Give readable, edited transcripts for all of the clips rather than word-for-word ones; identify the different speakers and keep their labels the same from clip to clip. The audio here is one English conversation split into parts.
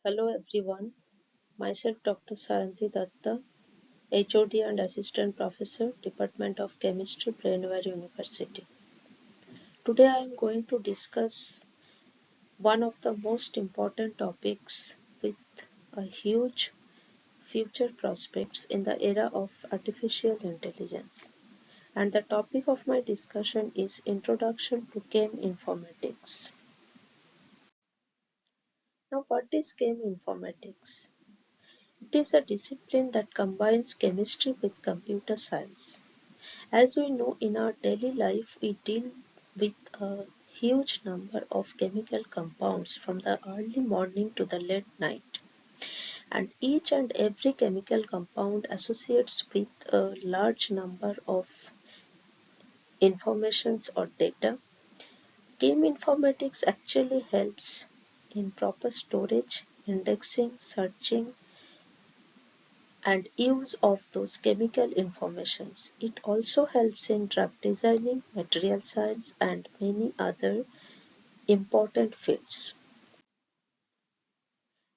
Speaker 1: Hello everyone, myself Dr. Sayanti Datta, HOD and Assistant Professor, Department of Chemistry, Brainware University. Today I am going to discuss one of the most important topics with a huge future prospects in the era of artificial intelligence. And the topic of my discussion is Introduction to Cheminformatics. Now, what is Cheminformatics? It is a discipline that combines chemistry with computer science. As we know, in our daily life, we deal with a huge number of chemical compounds from the early morning to the late night. And each and every chemical compound associates with a large number of informations or data. Cheminformatics actually helps in proper storage, indexing, searching, and use of those chemical informations. It also helps in drug designing, material science, and many other important fields.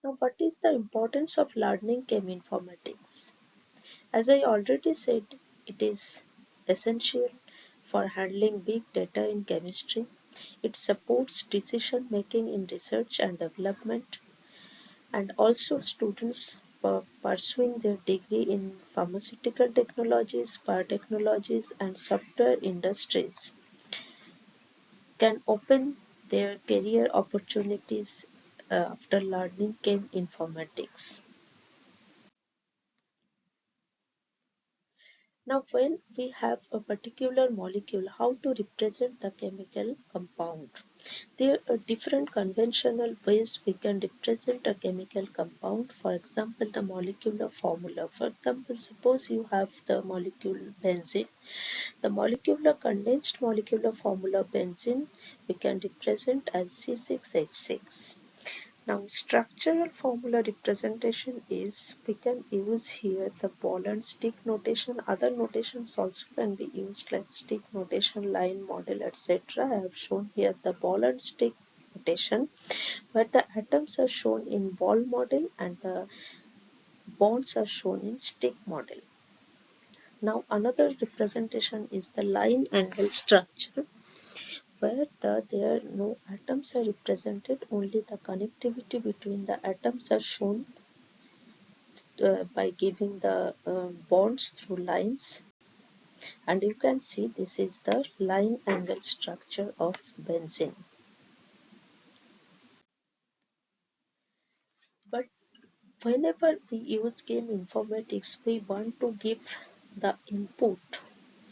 Speaker 1: Now, what is the importance of learning cheminformatics? As I already said, it is essential for handling big data in chemistry. It supports decision making in research and development, and also students pursuing their degree in pharmaceutical technologies, biotechnologies, and software industries can open their career opportunities after learning chem informatics. Now, when we have a particular molecule, how to represent the chemical compound? There are different conventional ways we can represent a chemical compound. For example, the molecular formula. For example, suppose you have the molecule benzene. The molecular condensed molecular formula benzene we can represent as C6H6. Now, structural formula representation is we can use here the ball and stick notation. Other notations also can be used like stick notation, line model, etc. I have shown here the ball and stick notation where the atoms are shown in ball model and the bonds are shown in stick model. Now, another representation is the line angle structure where there are no atoms are represented, only the connectivity between the atoms are shown by giving the bonds through lines, and you can see this is the line angle structure of benzene. But whenever we use cheminformatics, we want to give the input,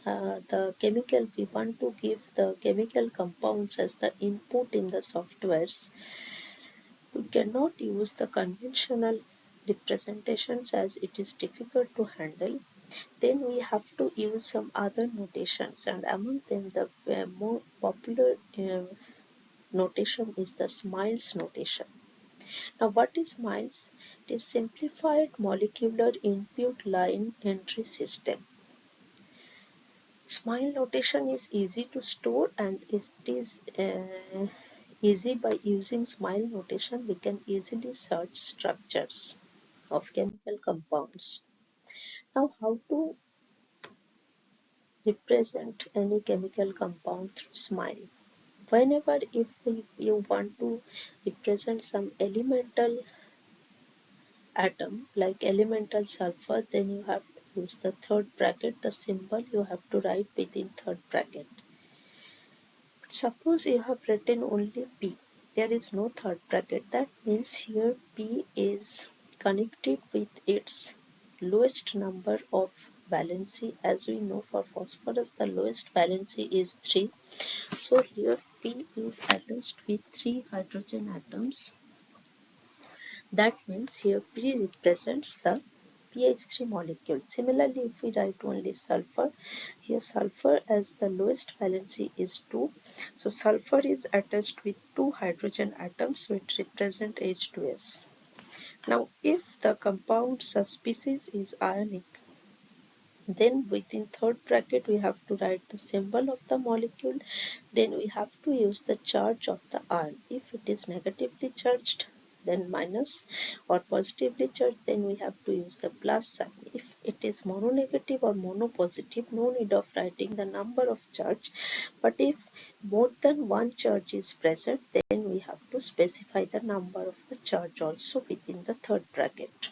Speaker 1: we want to give the chemical compounds as the input in the softwares. We cannot use the conventional representations as it is difficult to handle. Then we have to use some other notations, and among them the more popular notation is the SMILES notation. Now, what is SMILES? It is Simplified Molecular Input Line Entry System. SMILE notation is easy to store, and it is easy. By using SMILE notation we can easily search structures of chemical compounds. Now, how to represent any chemical compound through SMILE? Whenever you want to represent some elemental atom like elemental sulfur, then you have to use the third bracket. The symbol you have to write within third bracket. Suppose you have written only P, there is no third bracket. That means here P is connected with its lowest number of valency. As we know, for phosphorus the lowest valency is 3. So here P is attached with 3 hydrogen atoms. That means here P represents the pH3 molecule. Similarly, if we write only sulfur, here sulfur as the lowest valency is 2. So sulfur is attached with 2 hydrogen atoms which represent H2S. Now, if the compound subspecies is ionic, then within third bracket we have to write the symbol of the molecule. Then we have to use the charge of the ion. If it is negatively charged, then minus, or positively charged, then we have to use the plus sign. If it is mononegative or monopositive, no need of writing the number of charge, but if more than one charge is present, then we have to specify the number of the charge also within the third bracket.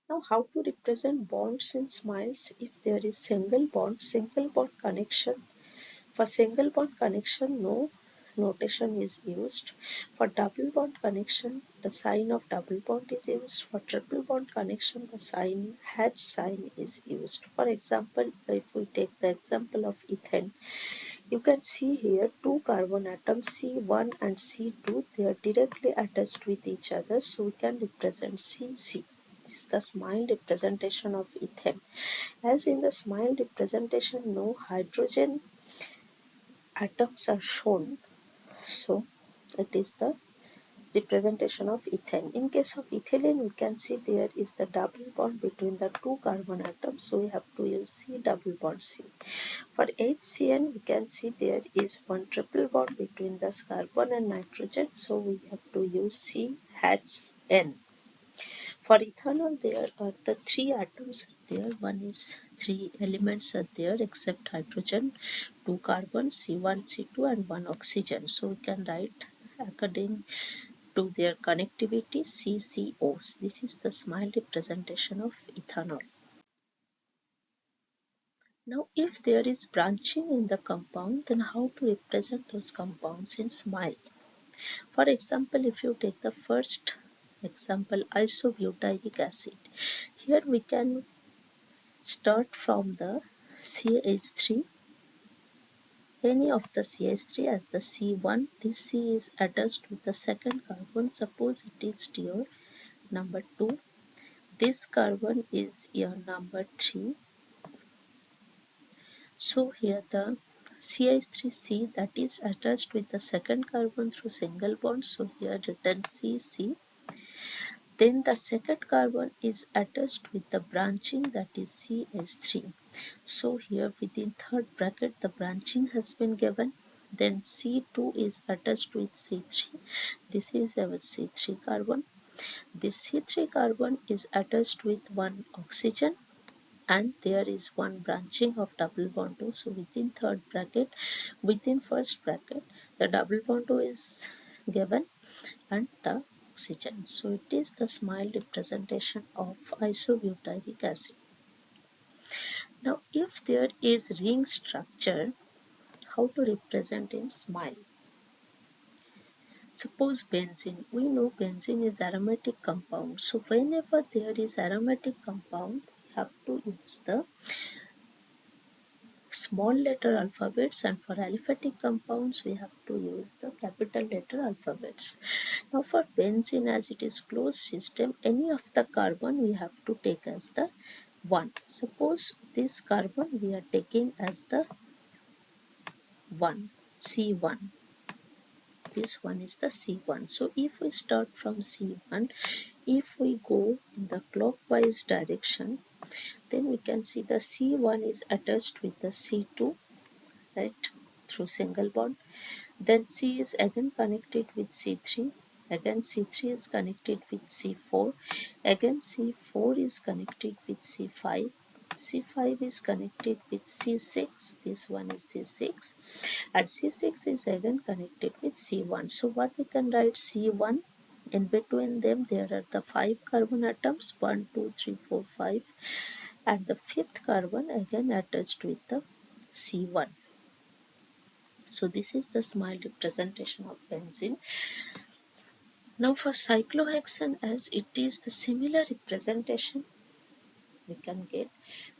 Speaker 1: Now, how to represent bonds in smiles if there is single bond connection. For single bond connection, no notation is used. For double bond connection, the sign of double bond is used. For triple bond connection, the sign H sign is used. For example, if we take the example of ethane, you can see here two carbon atoms C1 and C2, they are directly attached with each other, so we can represent CC. This is the smile representation of ethane. As in the smile representation, no hydrogen atoms are shown, so it is the representation of ethane. In case of ethylene, we can see there is the double bond between the two carbon atoms, so we have to use C double bond C. For HCN, we can see there is one triple bond between this carbon and nitrogen, so we have to use CHN. For ethanol, there are the three atoms there. One is three elements are there except hydrogen, two carbons, C1, C2, and one oxygen. So we can write according to their connectivity CCOs. This is the smile representation of ethanol. Now, if there is branching in the compound, then how to represent those compounds in smile? For example, if you take the first example, isobutyric acid, here we can start from the CH3, any of the CH3 as the C1. This C is attached with the second carbon. Suppose it is your number 2. This carbon is your number 3. So here the CH3C that is attached with the second carbon through single bond. So here written CC. Then the second carbon is attached with the branching that is CH3. So here within third bracket the branching has been given. Then C2 is attached with C3. This is our C3 carbon. This C3 carbon is attached with one oxygen, and there is one branching of double bond 2. So within third bracket, within first bracket, the double bond 2 is given and the oxygen. So it is the smile representation of isobutyric acid. Now, if there is ring structure, how to represent in smile? Suppose benzene. We know benzene is aromatic compound. So whenever there is aromatic compound, we have to use the small letter alphabets, and for aliphatic compounds we have to use the capital letter alphabets. Now for benzene, as it is closed system, any of the carbon we have to take as the 1. Suppose this carbon we are taking as the 1, C1. This one is the C1. So if we start from C1, if we go in the clockwise direction, then we can see the C1 is attached with the C2, right, through single bond. Then C is again connected with C3. Again C3 is connected with C4. Again C4 is connected with C5. C5 is connected with C6. This one is C6. And C6 is again connected with C1. So what we can write, C1, in between them there are the 5 carbon atoms, 1, 2, 3, 4, 5, and the fifth carbon again attached with the C1. So this is the smile representation of benzene. Now for cyclohexane, as it is the similar representation we can get,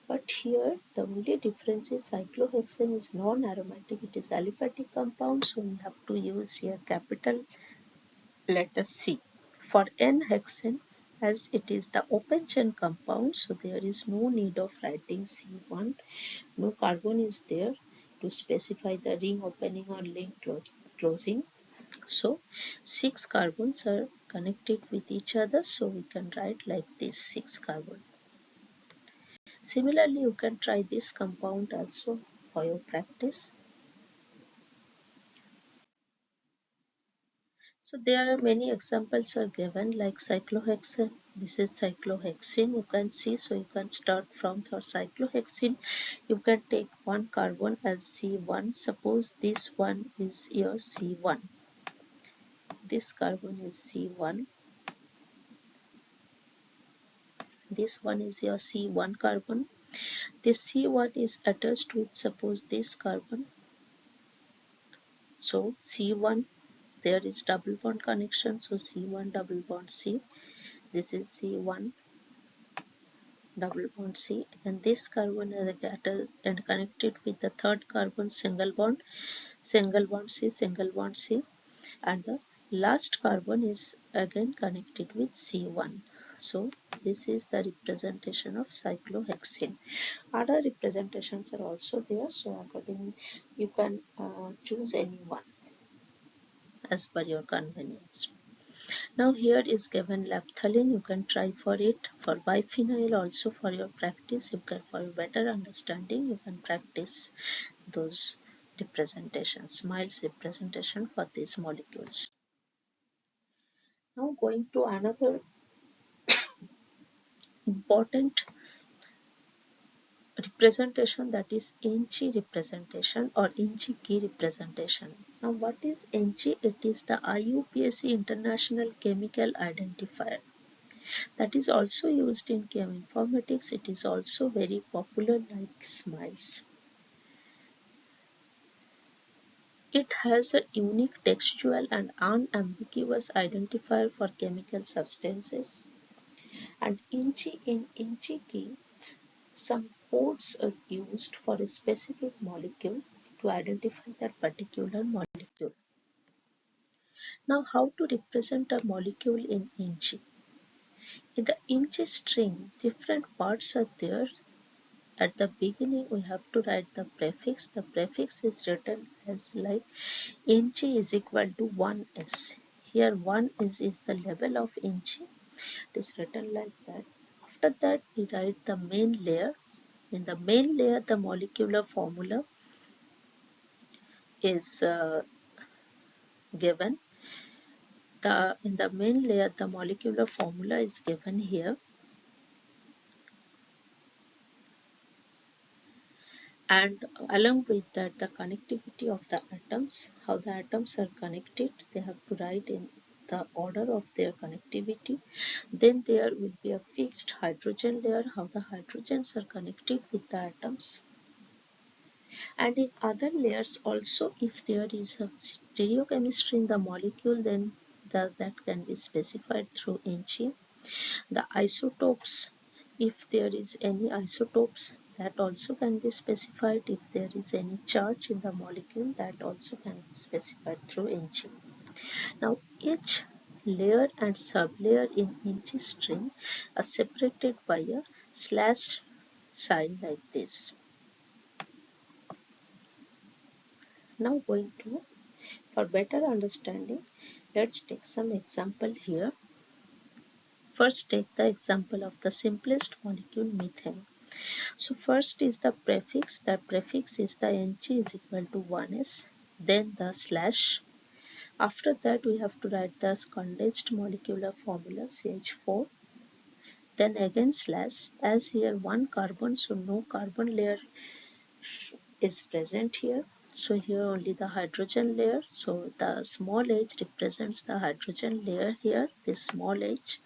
Speaker 1: but here the only difference is cyclohexane is non-aromatic, it is aliphatic compound, so we have to use here capital letter C. For N-hexane, as it is the open chain compound, so there is no need of writing C1, no carbon is there to specify the ring opening or link closing. So 6 carbons are connected with each other, so we can write like this, 6 carbon. Similarly, you can try this compound also for your practice. So there are many examples are given like cyclohexane. This is cyclohexene, you can see. So you can start from for cyclohexene. You can take one carbon as C1. Suppose this one is your C1. This carbon is C1. This one is your C1 carbon. This C1 is attached with suppose this carbon. So C1, there is double bond connection. So C1 double bond C. This is C1 double bond C, and this carbon is attached and connected with the third carbon single bond C, single bond C, and the last carbon is again connected with C1. So this is the representation of cyclohexene. Other representations are also there, so according you can choose any one as per your convenience. Now here is given naphthalene, you can try for it. For biphenyl also, for your practice, you can, for better understanding, you can practice those representations, Miles representation for these molecules. Now going to another important representation, that is Inchi representation or Inchi key representation. Now what is Inchi? It is the IUPAC International Chemical Identifier. That is also used in cheminformatics. It is also very popular like smiles. It has a unique textual and unambiguous identifier for chemical substances. And in Inchi key, some codes are used for a specific molecule to identify that particular molecule. Now, how to represent a molecule in Inchi? In the Inchi string, different parts are there. At the beginning, we have to write the prefix. The prefix is written as like Inchi is equal to 1s. Here 1 is the level of Inchi. It is written like that. After that, we write the main layer. In the main layer, the molecular formula is given. In the main layer, the molecular formula is given here. And along with that, the connectivity of the atoms, how the atoms are connected, they have to write in the order of their connectivity. Then there will be a fixed hydrogen layer, how the hydrogens are connected with the atoms. And in other layers also, if there is a stereochemistry in the molecule, then that can be specified through Inchi. The isotopes, if there is any isotopes, that also can be specified. If there is any charge in the molecule, that also can be specified through Inchi. Now each layer and sublayer in Inchi string are separated by a slash sign like this. Now going to, for better understanding, let's take some example here. First take the example of the simplest molecule, methane. So first is the prefix. The prefix is the Nc is equal to 1s, then the slash. After that we have to write the condensed molecular formula CH4, then again slash. As here one carbon, so no carbon layer is present here. So here only the hydrogen layer. So the small h represents the hydrogen layer here, this small h.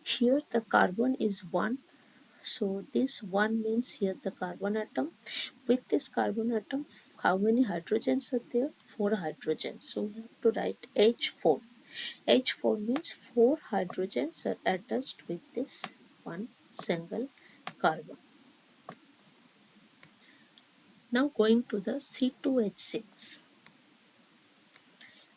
Speaker 1: Here the carbon is 1. So this 1 means here the carbon atom. With this carbon atom, how many hydrogens are there? 4 hydrogens. So we have to write H4. H4 means 4 hydrogens are attached with this one single carbon. Now going to the C2H6.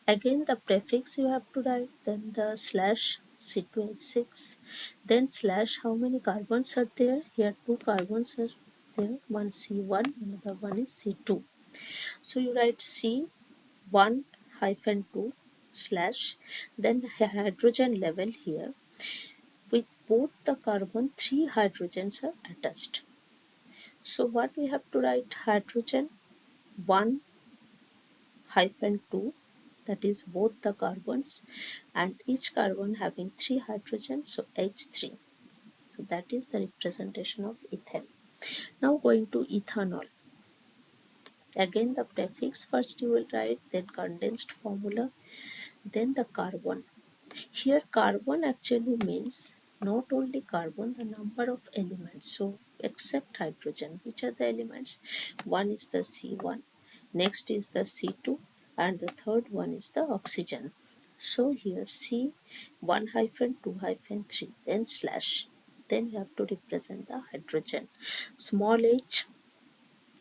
Speaker 1: Again the prefix you have to write, then the slash C2H6, then slash how many carbons are there? Here 2 carbons are there, one C1, another one is C2. So you write C1 hyphen 2 slash, then hydrogen level here. With both the carbon, 3 hydrogens are attached. So what we have to write? Hydrogen 1 hyphen 2, that is both the carbons, and each carbon having 3 hydrogens, so H3. So that is the representation of ethane. Now going to ethanol. Again the prefix first you will write, then condensed formula, then the carbon. Here carbon actually means not only carbon, the number of elements. So except hydrogen, which are the elements? One is the C1, next is the C2, and the third one is the oxygen. So here C1-2-3, then slash. Then you have to represent the hydrogen. Small h.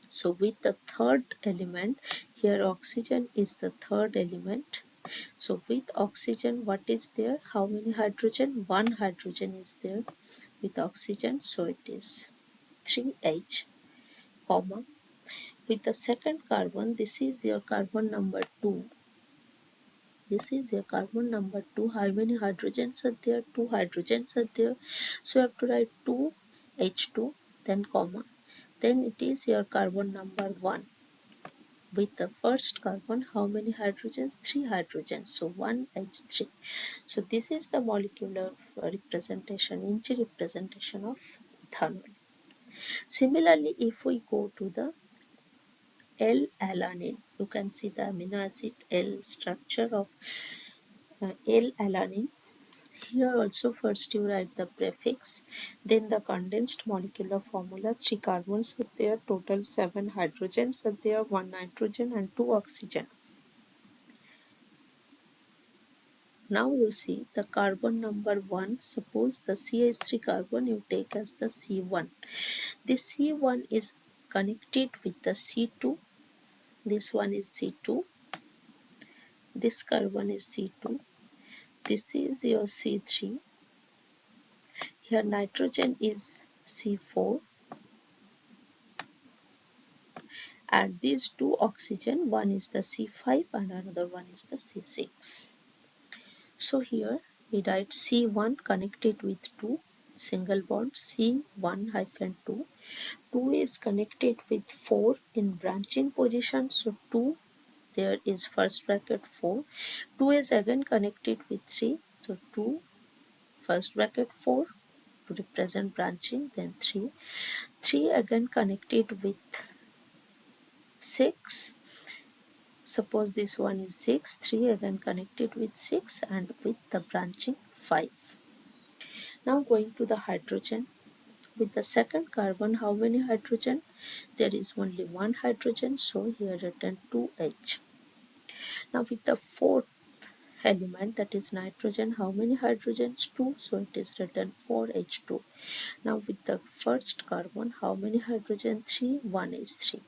Speaker 1: So with the third element, here oxygen is the third element. So with oxygen, what is there? How many hydrogen? One hydrogen is there with oxygen. So it is 3H, comma. With the second carbon, this is your carbon number 2. This is your carbon number 2. How many hydrogens are there? 2 hydrogens are there. So you have to write 2H2, then comma. Then it is your carbon number 1. With the first carbon, how many hydrogens? 3 hydrogens. So 1H3. So this is the molecular representation, inch representation of ethanol. Similarly, if we go to the L-alanine, you can see the amino acid L structure of L-alanine. Here also first you write the prefix, then the condensed molecular formula. 3 carbons are there, total 7 hydrogens are there, 1 nitrogen and 2 oxygen. Now you see the carbon number 1, suppose the CH3 carbon you take as the C1. This C1 is connected with the C2, this one is C2, this carbon is C2, this is your C3, here nitrogen is C4, and these two oxygen, one is the C5 and another one is the C6. So here we write C1 connected with 2 single bond, C1-2. 2 is connected with 4 in branching position, so 2 there is first bracket 4. 2 is again connected with 3, so 2 first bracket 4 to represent branching, then 3. 3 again connected with 6. Suppose this one is 6, 3 again connected with 6 and with the branching 5. Now going to the hydrogen. With the second carbon, how many hydrogen? There is only one hydrogen, so here written 2H. Now with the fourth element, that is nitrogen, how many hydrogens? 2, so it is written 4H2. Now with the first carbon, how many hydrogen? 3, 1 is 3.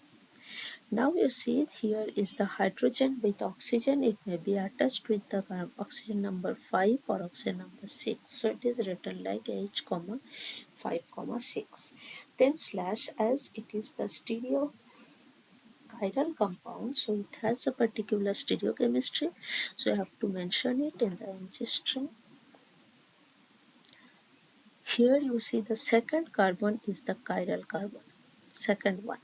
Speaker 1: Now you see here is the hydrogen with oxygen. It may be attached with the oxygen number 5 or oxygen number 6. So it is written like H, 5, 6. Then slash, as it is the stereochiral compound, so it has a particular stereochemistry. So you have to mention it in the Mg string. Here you see the second carbon is the chiral carbon, second one.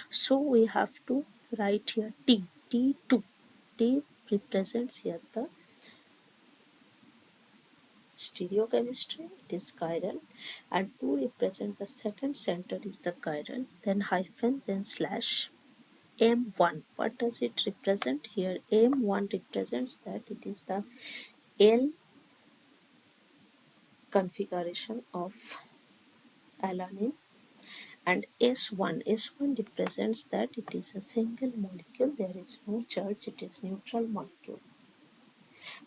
Speaker 1: So we have to write here T, T2. T represents here the stereochemistry, it is chiral, and 2 represent the second center is the chiral, then hyphen, then slash. M1, what does it represent? Here M1 represents that it is the L configuration of alanine, and S1 represents that it is a single molecule, there is no charge, it is neutral molecule.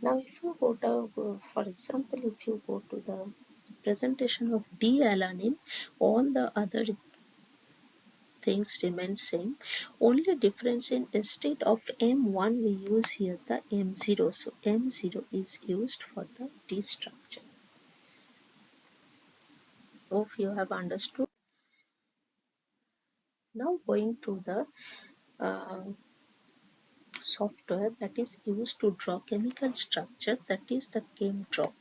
Speaker 1: Now if you go to, for example, if you go to the presentation of D-alanine, all the other things remain same. Only difference in instead of M1 we use here the M0. So M0 is used for the D structure. Hope you have understood. Now going to the software that is used to draw chemical structure, that is the ChemDraw.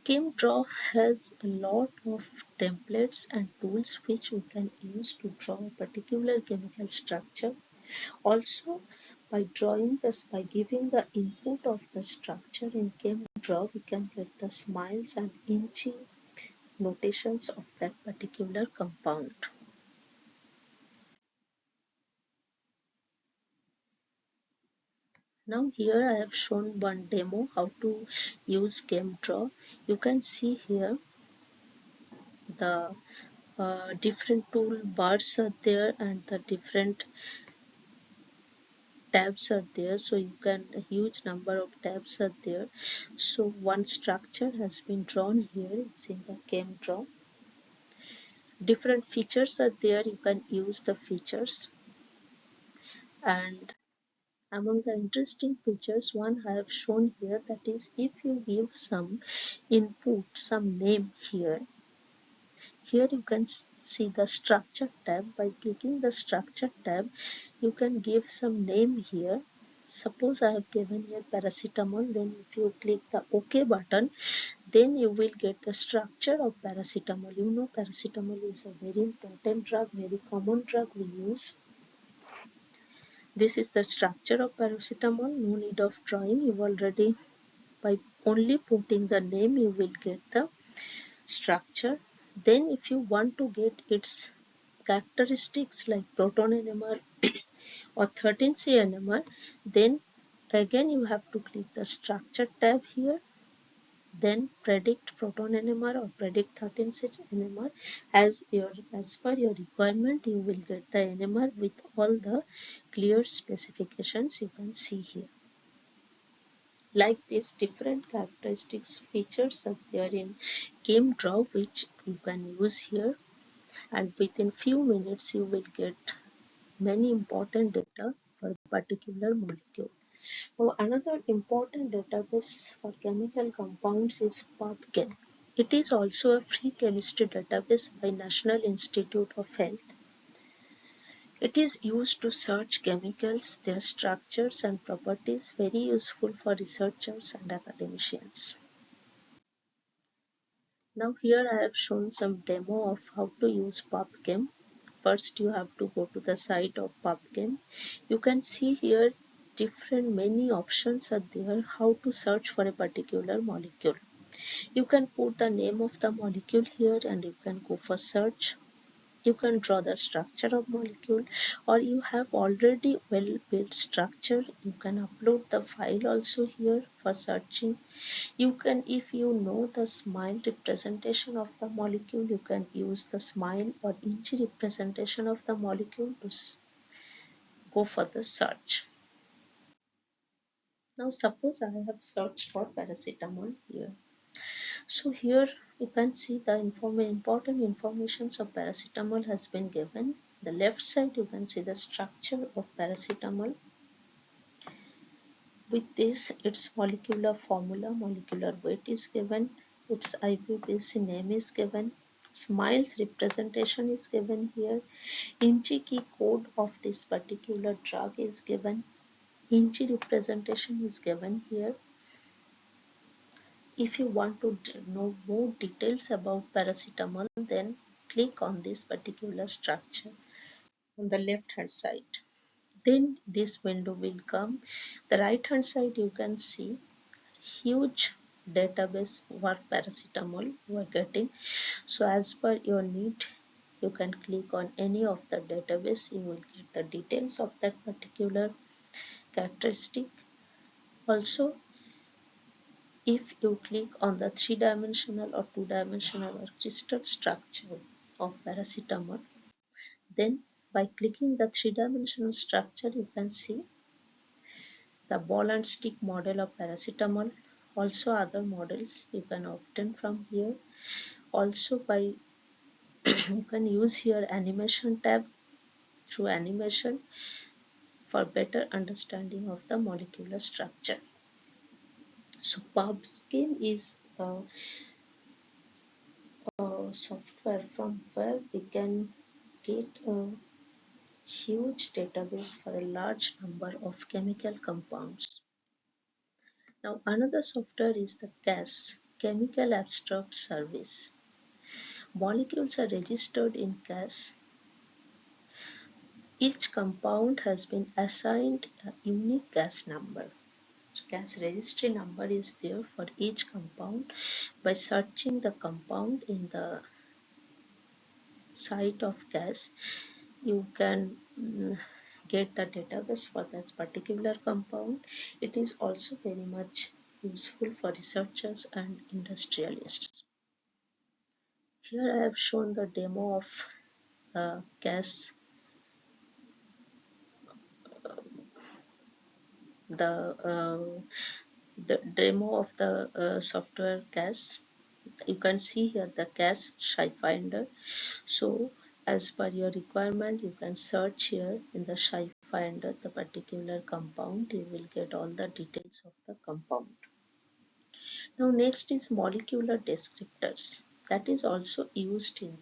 Speaker 1: ChemDraw has a lot of templates and tools which we can use to draw a particular chemical structure. Also, By drawing this, by giving the input of the structure in ChemDraw, we can get the smiles and inchy notations of that particular compound. Now here I have shown one demo how to use ChemDraw. You can see here the different toolbars are there and the different tabs are there, so you can a huge number of tabs are there. So one structure has been drawn here. It's in the ChemDraw. Different features are there. You can use the features, and among the interesting features, one I have shown here, that is if you give some input, some name here. Here you can see the structure tab. By clicking the structure tab, you can give some name here. Suppose I have given here paracetamol, then if you click the OK button, then you will get the structure of paracetamol. You know paracetamol is a very important drug, very common drug we use. This is the structure of paracetamol. No need of drawing. You already, by only putting the name, you will get the structure. Then if you want to get its characteristics like proton NMR or 13C NMR, then again you have to click the structure tab here, then predict proton NMR or predict 13C NMR. As per your requirement, you will get the NMR with all the clear specifications you can see here. Like this, different characteristics features are there in ChemDraw, which you can use here, and within few minutes you will get many important data for a particular molecule. Now, another important database for chemical compounds is PubChem. It is also a free chemistry database by National Institute of Health. It is used to search chemicals, their structures and properties, very useful for researchers and academicians. Now here I have shown some demo of how to use PubChem. First you have to go to the site of PubChem. You can see here different many options are there how to search for a particular molecule. You can put the name of the molecule here and you can go for search. You can draw the structure of molecule, or you have already well built structure, you can upload the file also here for searching. You can, if you know the smile representation of the molecule, you can use the smile or inch representation of the molecule to go for the search. Now suppose I have searched for paracetamol here. So here you can see the important information of paracetamol has been given. The left side you can see the structure of paracetamol. With this, its molecular formula, molecular weight is given, its IUPAC name is given, smiles representation is given here, INCHI key code of this particular drug is given, INCHI representation is given here. If you want to know more details about paracetamol, then click on this particular structure on the left hand side. Then this window will come. The right hand side you can see huge database for paracetamol you are getting. So as per your need, you can click on any of the database. You will get the details of that particular characteristic. Also, if you click on the three-dimensional or two-dimensional or crystal structure of paracetamol, then by clicking the three-dimensional structure, you can see the ball and stick model of paracetamol. Also other models you can obtain from here. Also by you can use here animation tab through animation for better understanding of the molecular structure. So PubChem is software from where we can get a huge database for a large number of chemical compounds. Now another software is the CAS, Chemical Abstract Service. Molecules are registered in CAS Each compound has been assigned a unique gas number. Gas registry number is there for each compound. By searching the compound in the site of gas, you can get the database for that particular compound. It is also very much useful for researchers and industrialists. Here I have shown the demo of gas, the demo of the software gas. You can see here the gas finder. So as per your requirement, you can search here in the finder the particular compound. You will get all the details of the compound. Now next is molecular descriptors. That is also used in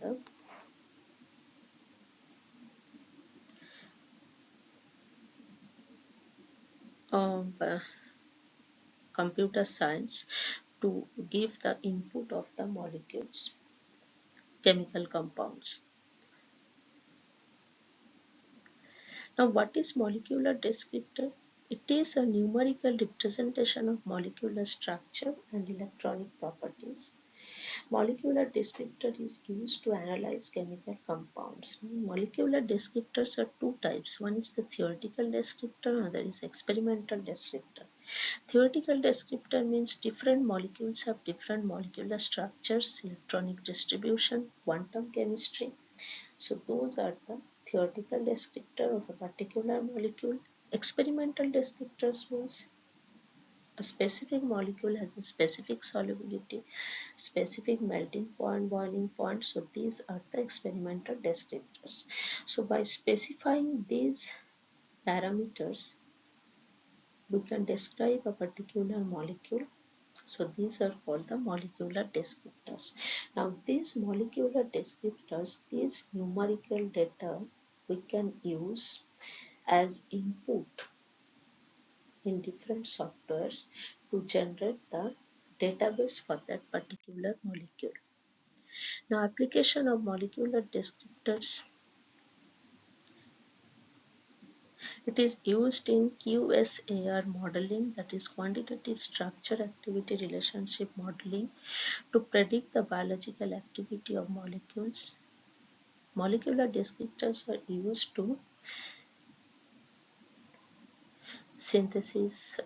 Speaker 1: the computer science to give the input of the molecules, chemical compounds. Now, what is molecular descriptor? It is a numerical representation of molecular structure and electronic properties. Molecular descriptor is used to analyze chemical compounds. Molecular descriptors are two types. One is the theoretical descriptor, another is experimental descriptor. Theoretical descriptor means different molecules have different molecular structures, electronic distribution, quantum chemistry. So those are the theoretical descriptor of a particular molecule. Experimental descriptors means a specific molecule has a specific solubility, specific melting point, boiling point. So these are the experimental descriptors. So by specifying these parameters, we can describe a particular molecule. So these are called the molecular descriptors. Now these molecular descriptors, these numerical data, we can use as input in different softwares to generate the database for that particular molecule. Now application of molecular descriptors, it is used in QSAR modeling, that is quantitative structure activity relationship modeling, to predict the biological activity of molecules. Molecular descriptors are used to synthesize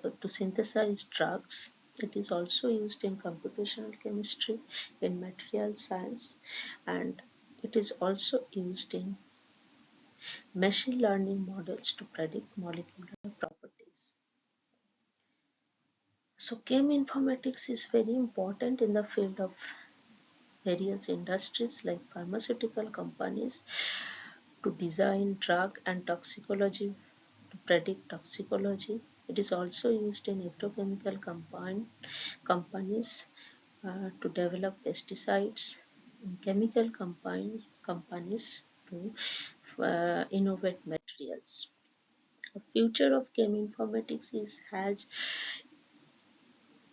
Speaker 1: drugs. It is also used in computational chemistry, in material science, and it is also used in machine learning models to predict molecular properties. So cheminformatics is very important in the field of various industries like pharmaceutical companies to design drug and toxicology, to predict toxicology. It is also used in agrochemical companies to develop pesticides, in chemical companies to innovate materials. The future of cheminformatics has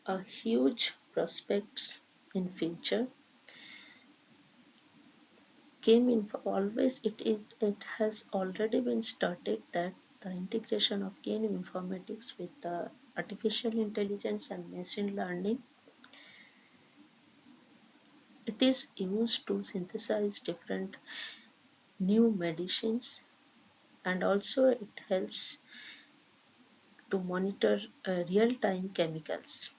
Speaker 1: a huge prospects in future. It has already been started that the integration of cheminformatics with the artificial intelligence and machine learning, it is used to synthesize different new medicines, and also it helps to monitor real-time chemicals.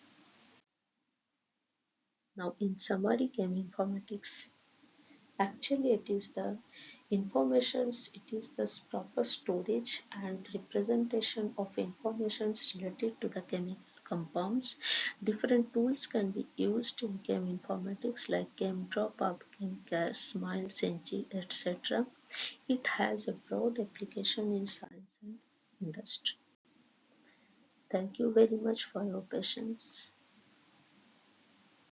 Speaker 1: Now in summary, cheminformatics, actually it is the proper storage and representation of informations related to the chemical compounds. Different tools can be used in cheminformatics like ChemDraw, PubChem, Smile, Senchi, etc. It has a broad application in science and industry. Thank you very much for your patience.